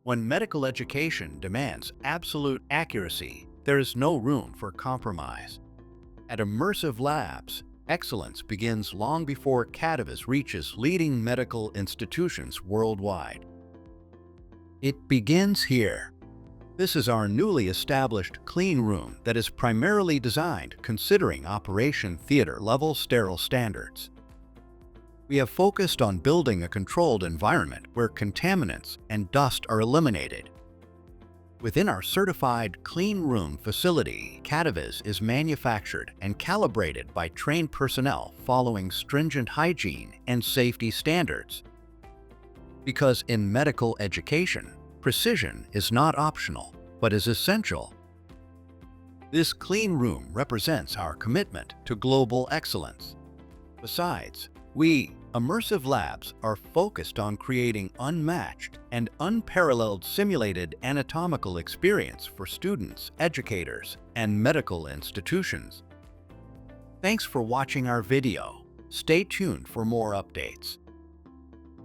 When medical education demands absolute accuracy, there is no room for compromise. At Immersive Labz, excellence begins long before Cadaviz reaches leading medical institutions worldwide. It begins here. This is our newly established clean room that is primarily designed considering operation theater-level sterile standards. We have focused on building a controlled environment where contaminants and dust are eliminated. Within our certified clean room facility, Cadaviz is manufactured and calibrated by trained personnel following stringent hygiene and safety standards. Because in medical education, precision is not optional, but is essential. This clean room represents our commitment to global excellence. Besides, we, Immersive Labz, are focused on creating unmatched and unparalleled simulated anatomical experience for students, educators, and medical institutions. Thanks for watching our video. Stay tuned for more updates.